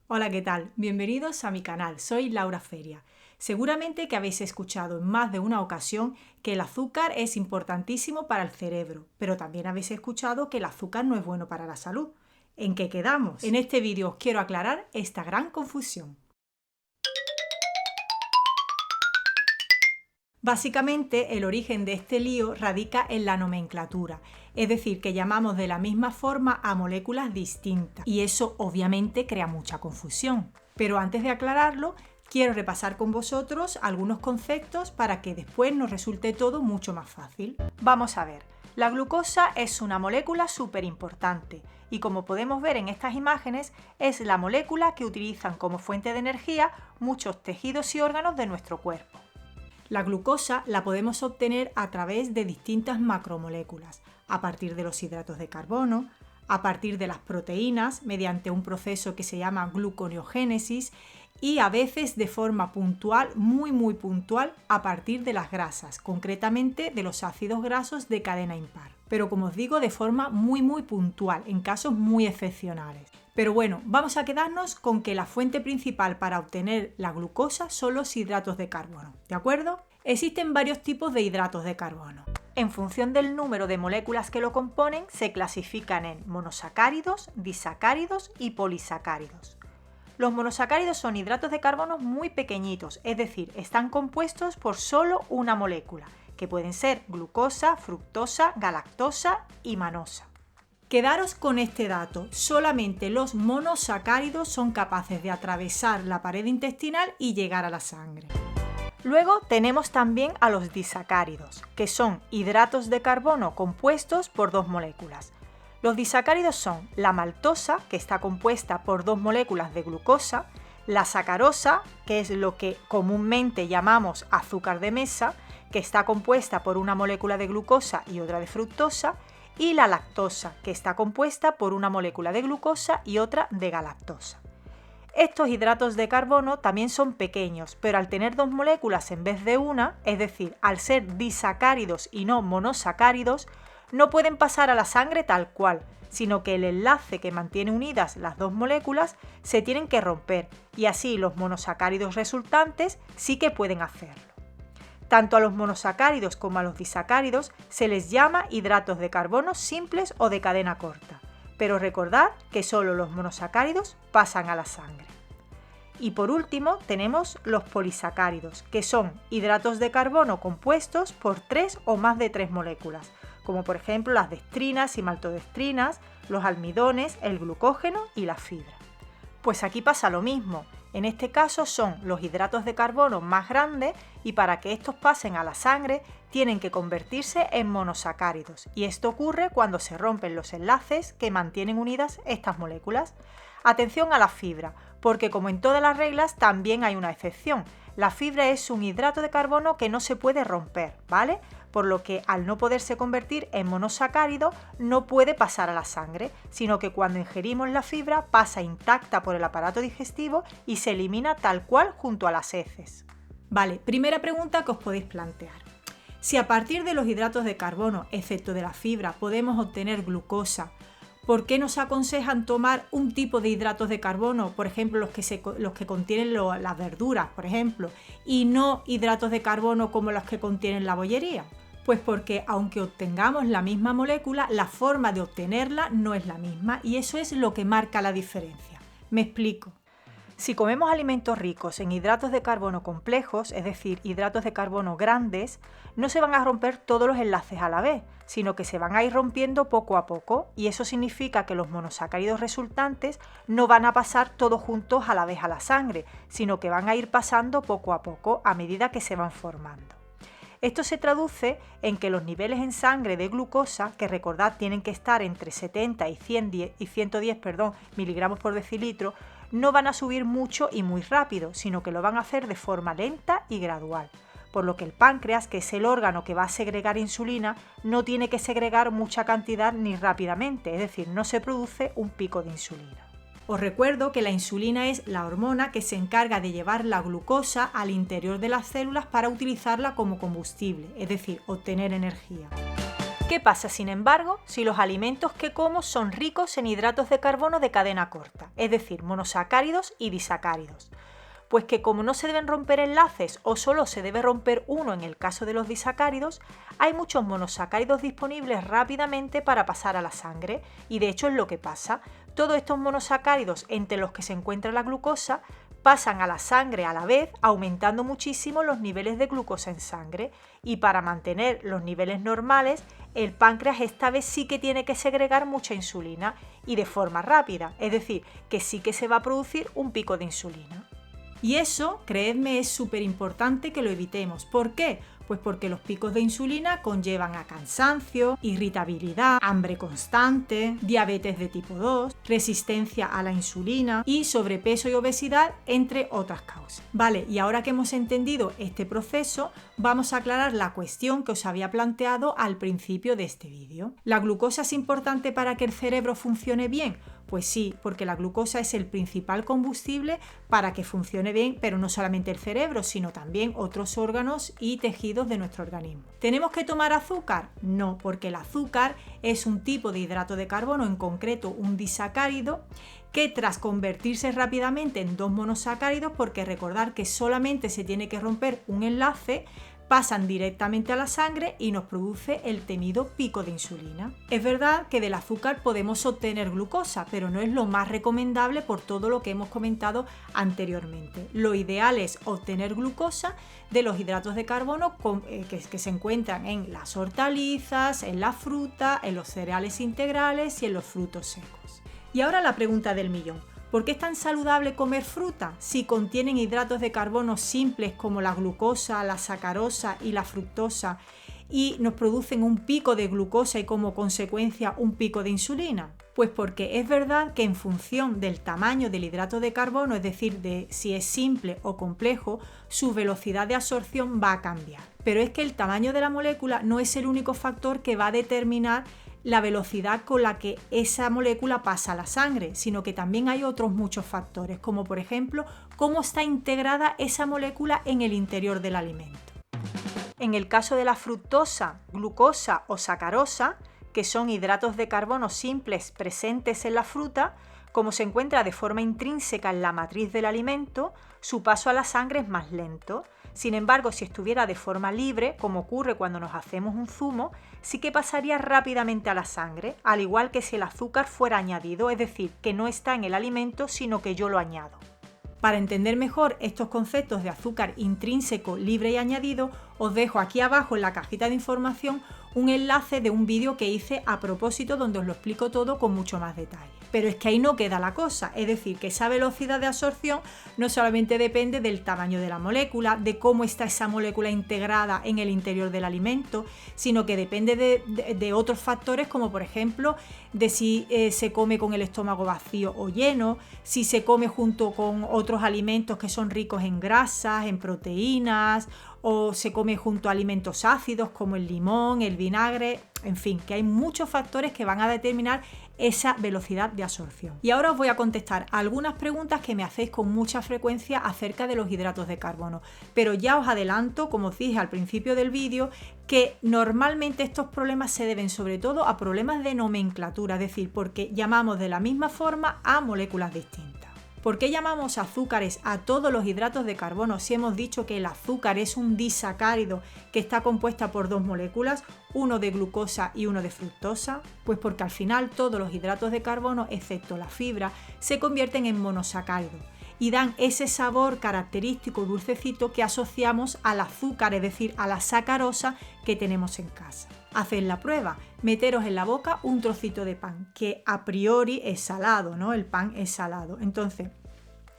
Hola, ¿qué tal? Bienvenidos a mi canal, soy Laura Feria. Seguramente que habéis escuchado en más de una ocasión que el azúcar es importantísimo para el cerebro, pero también habéis escuchado que el azúcar no es bueno para la salud. ¿En qué quedamos? En este vídeo os quiero aclarar esta gran confusión. Básicamente, el origen de este lío radica en la nomenclatura, es decir, que llamamos de la misma forma a moléculas distintas, y eso obviamente crea mucha confusión. Pero antes de aclararlo, quiero repasar con vosotros algunos conceptos para que después nos resulte todo mucho más fácil. Vamos a ver, la glucosa es una molécula súper importante y como podemos ver en estas imágenes, es la molécula que utilizan como fuente de energía muchos tejidos y órganos de nuestro cuerpo. La glucosa la podemos obtener a través de distintas macromoléculas, a partir de los hidratos de carbono, a partir de las proteínas, mediante un proceso que se llama gluconeogénesis, y a veces de forma puntual, muy puntual, a partir de las grasas, concretamente de los ácidos grasos de cadena impar. Pero como os digo, de forma muy puntual, en casos muy excepcionales. Pero bueno, vamos a quedarnos con que la fuente principal para obtener la glucosa son los hidratos de carbono, ¿de acuerdo? Existen varios tipos de hidratos de carbono. En función del número de moléculas que lo componen, se clasifican en monosacáridos, disacáridos y polisacáridos. Los monosacáridos son hidratos de carbono muy pequeñitos, es decir, están compuestos por solo una molécula, que pueden ser glucosa, fructosa, galactosa y manosa. Quedaros con este dato, solamente los monosacáridos son capaces de atravesar la pared intestinal y llegar a la sangre. Luego tenemos también a los disacáridos, que son hidratos de carbono compuestos por dos moléculas. Los disacáridos son la maltosa, que está compuesta por dos moléculas de glucosa, la sacarosa, que es lo que comúnmente llamamos azúcar de mesa, que está compuesta por una molécula de glucosa y otra de fructosa, y la lactosa, que está compuesta por una molécula de glucosa y otra de galactosa. Estos hidratos de carbono también son pequeños, pero al tener dos moléculas en vez de una, es decir, al ser disacáridos y no monosacáridos, no pueden pasar a la sangre tal cual, sino que el enlace que mantiene unidas las dos moléculas se tienen que romper y así los monosacáridos resultantes sí que pueden hacerlo. Tanto a los monosacáridos como a los disacáridos se les llama hidratos de carbono simples o de cadena corta, pero recordad que solo los monosacáridos pasan a la sangre. Y por último tenemos los polisacáridos, que son hidratos de carbono compuestos por 3 o más de 3 moléculas, como por ejemplo las dextrinas y maltodextrinas, los almidones, el glucógeno y la fibra. Pues aquí pasa lo mismo. En este caso son los hidratos de carbono más grandes y para que estos pasen a la sangre tienen que convertirse en monosacáridos y esto ocurre cuando se rompen los enlaces que mantienen unidas estas moléculas. Atención a la fibra, porque como en todas las reglas también hay una excepción. La fibra es un hidrato de carbono que no se puede romper, ¿vale? Por lo que al no poderse convertir en monosacárido no puede pasar a la sangre, sino que cuando ingerimos la fibra pasa intacta por el aparato digestivo y se elimina tal cual junto a las heces. Vale, primera pregunta que os podéis plantear. Si a partir de los hidratos de carbono, excepto de la fibra, podemos obtener glucosa, ¿por qué nos aconsejan tomar un tipo de hidratos de carbono, por ejemplo los que contienen las verduras, por ejemplo, y no hidratos de carbono como los que contienen la bollería? Pues porque aunque obtengamos la misma molécula, la forma de obtenerla no es la misma y eso es lo que marca la diferencia. Me explico. Si comemos alimentos ricos en hidratos de carbono complejos, es decir, hidratos de carbono grandes, no se van a romper todos los enlaces a la vez, sino que se van a ir rompiendo poco a poco y eso significa que los monosacáridos resultantes no van a pasar todos juntos a la vez a la sangre, sino que van a ir pasando poco a poco a medida que se van formando. Esto se traduce en que los niveles en sangre de glucosa, que recordad tienen que estar entre 70 y 110 miligramos por decilitro, no van a subir mucho y muy rápido, sino que lo van a hacer de forma lenta y gradual. Por lo que el páncreas, que es el órgano que va a segregar insulina, no tiene que segregar mucha cantidad ni rápidamente, es decir, no se produce un pico de insulina. Os recuerdo que la insulina es la hormona que se encarga de llevar la glucosa al interior de las células para utilizarla como combustible, es decir, obtener energía. ¿Qué pasa, sin embargo, si los alimentos que como son ricos en hidratos de carbono de cadena corta, es decir, monosacáridos y disacáridos? Pues que como no se deben romper enlaces o solo se debe romper uno en el caso de los disacáridos, hay muchos monosacáridos disponibles rápidamente para pasar a la sangre y de hecho es lo que pasa. Todos estos monosacáridos, entre los que se encuentra la glucosa, pasan a la sangre a la vez, aumentando muchísimo los niveles de glucosa en sangre, y para mantener los niveles normales, el páncreas esta vez sí que tiene que segregar mucha insulina y de forma rápida, es decir, que sí que se va a producir un pico de insulina. Y eso, creedme, es súper importante que lo evitemos. ¿Por qué? Pues porque los picos de insulina conllevan a cansancio, irritabilidad, hambre constante, diabetes de tipo 2, resistencia a la insulina y sobrepeso y obesidad, entre otras causas. Vale, y ahora que hemos entendido este proceso, vamos a aclarar la cuestión que os había planteado al principio de este vídeo. ¿La glucosa es importante para que el cerebro funcione bien? Pues sí, porque la glucosa es el principal combustible para que funcione bien, pero no solamente el cerebro, sino también otros órganos y tejidos de nuestro organismo. ¿Tenemos que tomar azúcar? No, porque el azúcar es un tipo de hidrato de carbono, en concreto un disacárido, que tras convertirse rápidamente en dos monosacáridos, porque recordar que solamente se tiene que romper un enlace, pasan directamente a la sangre y nos produce el temido pico de insulina. Es verdad que del azúcar podemos obtener glucosa, pero no es lo más recomendable por todo lo que hemos comentado anteriormente. Lo ideal es obtener glucosa de los hidratos de carbono que se encuentran en las hortalizas, en la fruta, en los cereales integrales y en los frutos secos. Y ahora la pregunta del millón. ¿Por qué es tan saludable comer fruta si contienen hidratos de carbono simples como la glucosa, la sacarosa y la fructosa y nos producen un pico de glucosa y como consecuencia un pico de insulina? Pues porque es verdad que en función del tamaño del hidrato de carbono, es decir, de si es simple o complejo, su velocidad de absorción va a cambiar. Pero es que el tamaño de la molécula no es el único factor que va a determinar la velocidad con la que esa molécula pasa a la sangre, sino que también hay otros muchos factores, como por ejemplo cómo está integrada esa molécula en el interior del alimento. En el caso de la fructosa, glucosa o sacarosa, que son hidratos de carbono simples presentes en la fruta, como se encuentra de forma intrínseca en la matriz del alimento, su paso a la sangre es más lento. Sin embargo, si estuviera de forma libre, como ocurre cuando nos hacemos un zumo, sí que pasaría rápidamente a la sangre, al igual que si el azúcar fuera añadido, es decir, que no está en el alimento, sino que yo lo añado. Para entender mejor estos conceptos de azúcar intrínseco, libre y añadido, os dejo aquí abajo en la cajita de información un enlace de un vídeo que hice a propósito donde os lo explico todo con mucho más detalle. Pero es que ahí no queda la cosa, es decir, que esa velocidad de absorción no solamente depende del tamaño de la molécula, de cómo está esa molécula integrada en el interior del alimento, sino que depende de otros factores como por ejemplo de si se come con el estómago vacío o lleno, si se come junto con otros alimentos que son ricos en grasas, en proteínas, o se come junto a alimentos ácidos como el limón, el vinagre, en fin, que hay muchos factores que van a determinar esa velocidad de absorción. Y ahora os voy a contestar algunas preguntas que me hacéis con mucha frecuencia acerca de los hidratos de carbono, pero ya os adelanto, como os dije al principio del vídeo, que normalmente estos problemas se deben sobre todo a problemas de nomenclatura, es decir, porque llamamos de la misma forma a moléculas distintas. ¿Por qué llamamos azúcares a todos los hidratos de carbono si hemos dicho que el azúcar es un disacárido que está compuesta por dos moléculas, uno de glucosa y uno de fructosa? Pues porque al final todos los hidratos de carbono, excepto la fibra, se convierten en monosacáridos y dan ese sabor característico dulcecito que asociamos al azúcar, es decir, a la sacarosa que tenemos en casa. Haced la prueba, meteros en la boca un trocito de pan, que a priori es salado, ¿no? El pan es salado. Entonces,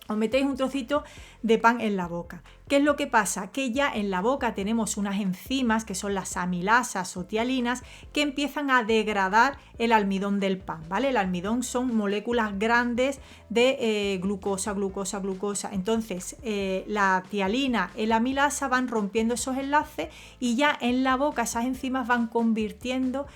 os metéis un trocito de pan en la boca. ¿Qué es lo que pasa? Que ya en la boca tenemos unas enzimas que son las amilasas o tialinas que empiezan a degradar el almidón del pan, ¿vale? El almidón son moléculas grandes de glucosa. Entonces, la tialina y la amilasa van rompiendo esos enlaces y ya en la boca esas enzimas van convirtiendo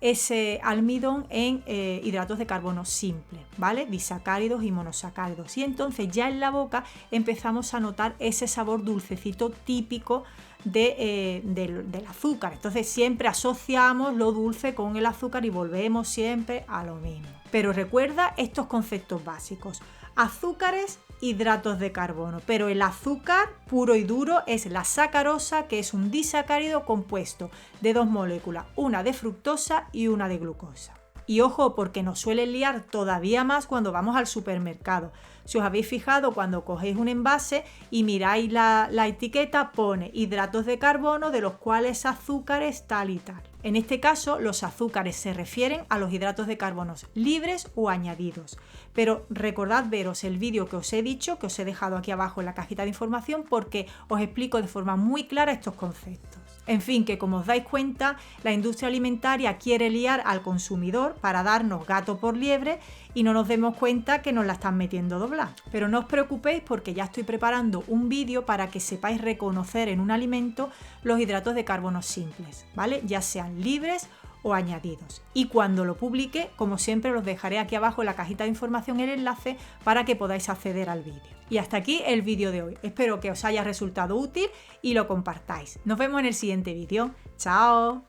ese almidón en hidratos de carbono simples, ¿vale? Disacáridos y monosacáridos. Y entonces ya en la boca empezamos a notar ese sabor dulcecito típico del azúcar. Entonces siempre asociamos lo dulce con el azúcar y volvemos siempre a lo mismo. Pero recuerda estos conceptos básicos: azúcares, hidratos de carbono, pero el azúcar puro y duro es la sacarosa, que es un disacárido compuesto de dos moléculas, una de fructosa y una de glucosa. Y ojo, porque nos suelen liar todavía más cuando vamos al supermercado. Si os habéis fijado, cuando cogéis un envase y miráis la etiqueta, pone hidratos de carbono, de los cuales azúcares tal y tal. En este caso, los azúcares se refieren a los hidratos de carbono libres o añadidos. Pero recordad veros el vídeo que os he dicho, que os he dejado aquí abajo en la cajita de información, porque os explico de forma muy clara estos conceptos. En fin, que como os dais cuenta, la industria alimentaria quiere liar al consumidor para darnos gato por liebre y no nos demos cuenta que nos la están metiendo doblada. Pero no os preocupéis, porque ya estoy preparando un vídeo para que sepáis reconocer en un alimento los hidratos de carbono simples, ¿vale? Ya sean libres o añadidos. Y cuando lo publique, como siempre, os dejaré aquí abajo en la cajita de información el enlace para que podáis acceder al vídeo. Y hasta aquí el vídeo de hoy. Espero que os haya resultado útil y lo compartáis. Nos vemos en el siguiente vídeo. ¡Chao!